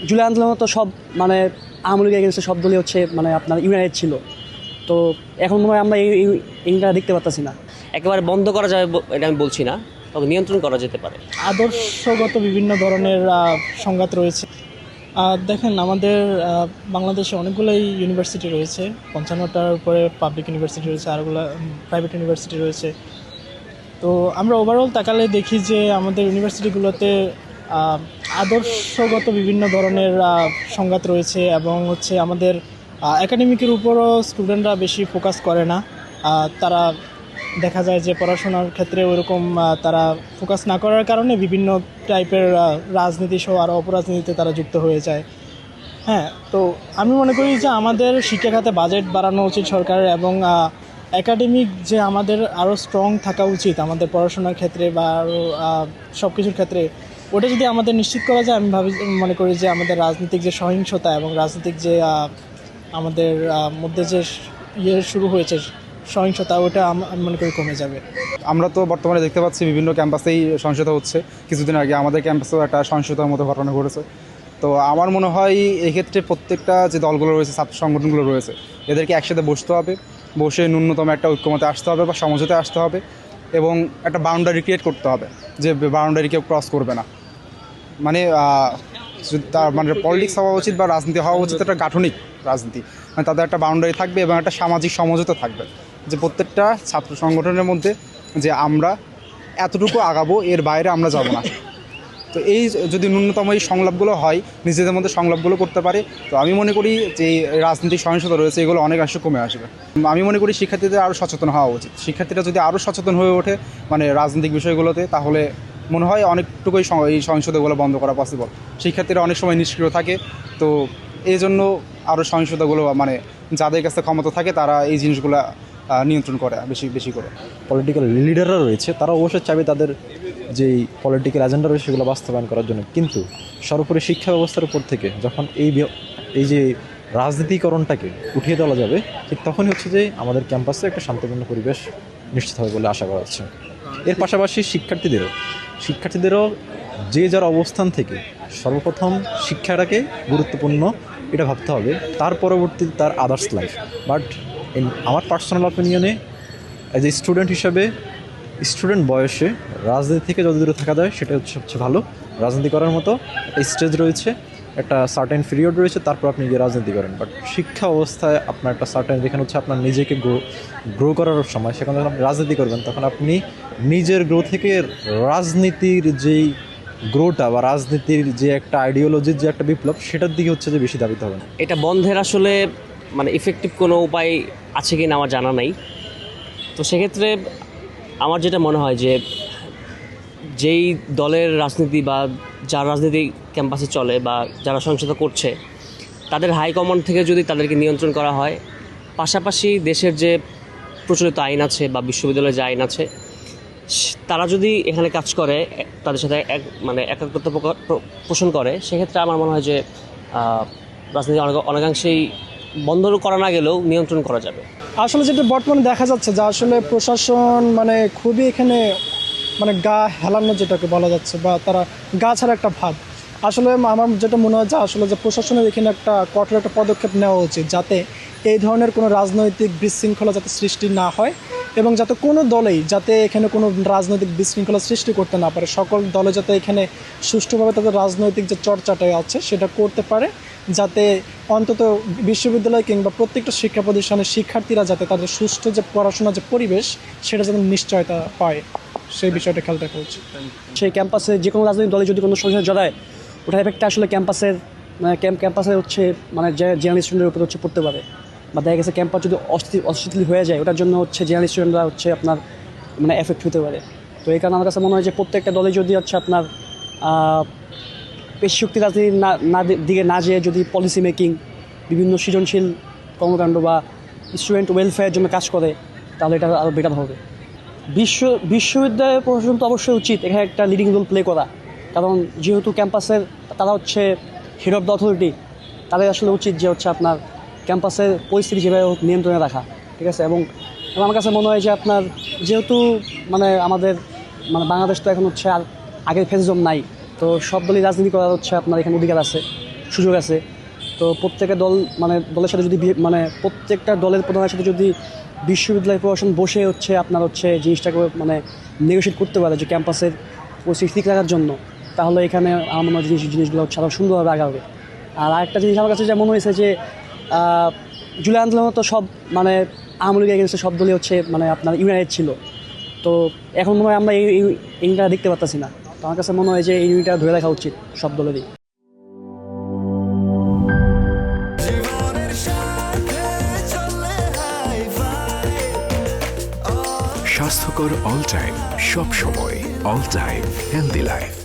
জুলাই আন্দোলন তো সব মানে আওয়ামী লীগের এগেন্সে সব দলই হচ্ছে মানে আপনার ইউনাইটেড ছিল। তো এখন মনে হয় আমরা এইটা দেখতে পাচ্ছি না। একেবারে বন্ধ করা যাবে এটা আমি বলছি না, তবে নিয়ন্ত্রণ করা যেতে পারে। আদর্শগত বিভিন্ন ধরনের সংঘাত রয়েছে। দেখেন, আমাদের বাংলাদেশে অনেকগুলোই ইউনিভার্সিটি রয়েছে, 55টার উপরে পাবলিক ইউনিভার্সিটি রয়েছে, আরগুলো প্রাইভেট ইউনিভার্সিটি রয়েছে। তো আমরা ওভারঅল তাকালে দেখি যে আমাদের ইউনিভার্সিটিগুলোতে আদর্শগত বিভিন্ন ধরনের সংঘাত রয়েছে, এবং হচ্ছে আমাদের একাডেমিকের উপরও স্টুডেন্টরা বেশি ফোকাস করে না। তারা দেখা যায় যে পড়াশোনার ক্ষেত্রে ওইরকম তারা ফোকাস না করার কারণে বিভিন্ন টাইপের রাজনীতি সহ আরও অপরাজনীতিতে তারা যুক্ত হয়ে যায়। হ্যাঁ, তো আমি মনে করি যে আমাদের শিক্ষা খাতে বাজেট বাড়ানো উচিত সরকারের, এবং একাডেমিক যে আমাদের আরও স্ট্রং থাকা উচিত আমাদের পড়াশোনার ক্ষেত্রে বা আরও সব কিছুর ক্ষেত্রে। ওটা যদি আমাদের নিশ্চিত করা যায়, আমি মনে করি যে আমাদের রাজনৈতিক যে সহিংসতা এবং রাজনৈতিক যে আমাদের মধ্যে যে শুরু হয়েছে সহিংসতা, ওটা আমি মনে করি কমে যাবে। আমরা তো বর্তমানে দেখতে পাচ্ছি বিভিন্ন ক্যাম্পাসেই সহিংসতা হচ্ছে। কিছুদিন আগে আমাদের ক্যাম্পাসেও একটা সহিংসতার মতো ঘটনা ঘটেছে। তো আমার মনে হয় এক্ষেত্রে প্রত্যেকটা যে দলগুলো রয়েছে, ছাত্র সংগঠনগুলো রয়েছে, এদেরকে একসাথে বসতে হবে, বসে ন্যূনতম একটা ঐক্যমতে আসতে হবে বা সমঝোতায় আসতে হবে, এবং একটা বাউন্ডারি ক্রিয়েট করতে হবে যে বাউন্ডারি কেউ ক্রস করবে না। মানে তার মানে পলিটিক্স হওয়া উচিত বা রাজনীতি হওয়া উচিত একটা গাঠনিক রাজনীতি, মানে তাদের একটা বাউন্ডারি থাকবে এবং একটা সামাজিক সমঝোতা থাকবে যে প্রত্যেকটা ছাত্র সংগঠনের মধ্যে যে আমরা এতটুকু আগাবো, এর বাইরে আমরা যাব না। তো এই যদি ন্যূনতম এই সংলাপগুলো হয়, নিজেদের মধ্যে সংলাপগুলো করতে পারে, তো আমি মনে করি যে এই রাজনৈতিক সহিংসতা রয়েছে এগুলো অনেকাংশে কমে আসবে। আমি মনে করি শিক্ষার্থীদের আরও সচেতন হওয়া উচিত। শিক্ষার্থীরা যদি আরও সচেতন হয়ে ওঠে মানে রাজনৈতিক বিষয়গুলোতে, তাহলে মনে হয় অনেকটুকুই এই সহিংসতাগুলো বন্ধ করা পসিবল। শিক্ষার্থীরা অনেক সময় নিষ্ক্রিয় থাকে, তো এই জন্য আরও সহিংসতাগুলো মানে যাদের কাছে ক্ষমতা থাকে তারা এই জিনিসগুলো নিয়ন্ত্রণ করে বেশি বেশি করে। পলিটিক্যাল লিডাররা রয়েছে, তারা অবশ্যই চাইবে তাদের যেই পলিটিক্যাল এজেন্ডা রয়েছে সেগুলো বাস্তবায়ন করার জন্য, কিন্তু সর্বোপরি শিক্ষা ব্যবস্থার উপর থেকে যখন এই যে রাজনীতিকরণটাকে উঠিয়ে দেওয়া যাবে, ঠিক তখনই হচ্ছে যে আমাদের ক্যাম্পাসে একটা শান্তিপূর্ণ পরিবেশ নিশ্চিত হবে বলে আশা করা হচ্ছে। এর পাশাপাশি শিক্ষার্থীদেরও যে যার অবস্থান থেকে সর্বপ্রথম শিক্ষাটাকে গুরুত্বপূর্ণ এটা ভাবতে হবে, তার পরবর্তীতে তার আদার্স লাইফ। বাট আমার পার্সোনাল অপিনিয়নে অ্যাজ এ স্টুডেন্ট হিসাবে স্টুডেন্ট বয়সে রাজনীতি থেকে যত দূরে থাকা যায় সেটা হচ্ছে সবচেয়ে ভালো। রাজনীতি করার মতো একটা স্টেজ রয়েছে, একটা সার্টেন পিরিয়ড রয়েছে, তারপর আপনি গিয়ে রাজনীতি করেন। বাট শিক্ষা অবস্থায় আপনার একটা সার্টেন, যেখানে হচ্ছে আপনার নিজেকে গ্রো করার সময়, সেখানে যখন আপনি রাজনীতি করবেন তখন আপনি নিজের গ্রো থেকে রাজনীতির যেই গ্রোটা বা রাজনীতির যে একটা আইডিওলজির যে একটা বিপ্লব, সেটার দিকে হচ্ছে যে বেশি দাবিত হবে। এটা বন্ধের আসলে মানে ইফেক্টিভ কোনো উপায় আছে কি না আমার জানা নাই। তো সেক্ষেত্রে আমার যেটা মনে হয় যে যেই দলের রাজনীতি বা যার রাজনীতি ক্যাম্পাসে চলে বা যারা সহিংসতা করছে, তাদের হাইকমান্ড থেকে যদি তাদেরকে নিয়ন্ত্রণ করা হয়, পাশাপাশি দেশের যে প্রচলিত আইন আছে বা বিশ্ববিদ্যালয়ের যে আইন আছে, তারা যদি এখানে কাজ করে, তাদের সাথে একাত্মতা পোষণ করে, সেক্ষেত্রে আমার মনে হয় যে রাজনীতি অনেকাংশেই বন্ধ করা না গেলেও নিয়ন্ত্রণ করা যাবে। আসলে যেটা বর্তমানে দেখা যাচ্ছে যে আসলে প্রশাসন মানে খুবই এখানে মানে গা হেলানো যেটাকে বলা যাচ্ছে, বা তারা গা ছাড়া একটা ভাব। আসলে আমার যেটা মনে হয় যে আসলে যে প্রশাসনের এখানে একটা কঠোর একটা পদক্ষেপ নেওয়া উচিত, যাতে এই ধরনের কোনো রাজনৈতিক বিশৃঙ্খলা যাতে সৃষ্টি না হয়, এবং যাতে কোনো দলেই যাতে এখানে কোনো রাজনৈতিক বিশৃঙ্খলা সৃষ্টি করতে না পারে। সকল দলে যাতে এখানে সুষ্ঠুভাবে তাদের রাজনৈতিক যে চর্চাটা আছে সেটা করতে পারে, যাতে অন্তত বিশ্ববিদ্যালয় কিংবা প্রত্যেকটা শিক্ষা প্রতিষ্ঠানের শিক্ষার্থীরা যাতে তাদের সুষ্ঠু যে পড়াশোনার যে পরিবেশ সেটা যেন নিশ্চয়তা পায়, সেই বিষয়টা খেয়াল রাখা উচিত। সেই ক্যাম্পাসে যে কোনো রাজনৈতিক দলে যদি কোনো সহিংসতা জড়ায়, ওটার এফেক্টটা আসলে ক্যাম্পাসে হচ্ছে মানে জেনারেল স্টুডেন্টের উপর হচ্ছে পড়তে পারে। বা দেখা গেছে ক্যাম্পাস যদি অস্থিতিশীল হয়ে যায়, ওটার জন্য হচ্ছে জেনারেল স্টুডেন্টরা হচ্ছে আপনার মানে এফেক্ট হতে পারে। তো এই কারণে আমার কাছে মনে হয় যে প্রত্যেকটা দলে যদি হচ্ছে আপনার পেশি শক্তি রাজনীতি দিকে না যেয়ে যদি পলিসি মেকিং, বিভিন্ন সৃজনশীল কর্মকাণ্ড বা স্টুডেন্ট ওয়েলফেয়ারের জন্য কাজ করে, তাহলে এটা আরও বেটার হবে। বিশ্ববিদ্যালয়ের প্রশাসন তো অবশ্যই উচিত এখানে একটা লিডিং রোল প্লে করা, কারণ যেহেতু ক্যাম্পাসের তারা হচ্ছে হেড অফ দ্য অথরিটি, তাদের আসলে উচিত যে হচ্ছে আপনার ক্যাম্পাসের পরিস্থিতি যেভাবে নিয়ন্ত্রণে রাখা, ঠিক আছে। এবং আমার কাছে মনে হয় যে আপনার যেহেতু মানে আমাদের মানে বাংলাদেশ তো এখন হচ্ছে আর আগের ফেসিজম নাই, তো সব দলই রাজনীতি করার হচ্ছে আপনার এখানে অধিকার আছে। সুযোগ আছে। তো প্রত্যেকটা দল মানে দলের সাথে যদি মানে প্রত্যেকটা দলের প্রধানের সাথে যদি বিশ্ববিদ্যালয় প্রশাসন বসে হচ্ছে আপনার হচ্ছে জিনিসটাকে মানে নেগোশিয়েট করতে পারে যে ক্যাম্পাসের পরিস্থিতি ঠিক রাখার জন্য, তাহলে এখানে আমার মনে হয় জিনিসগুলো হচ্ছে আরও সুন্দরভাবে আগাবে। আর আরেকটা জিনিস আমার কাছে যা মনে হয়েছে যে জুলাই আন্দোলন তো সব মানে আওয়ামী লীগের এগেন্সে সব দলই হচ্ছে মানে আপনার ইউনাইটেড ছিল। তো এখন মনে হয় আমরা এই ইউনিটটা দেখতে পারতেছি না। তো আমার কাছে মনে হয় যে এই ইউনিটটা ধরে রাখা উচিত সব দলেরই। স্বাস্থ্যকর অল টাইম, সব সময় অল টাইম হেলদি লাইফ।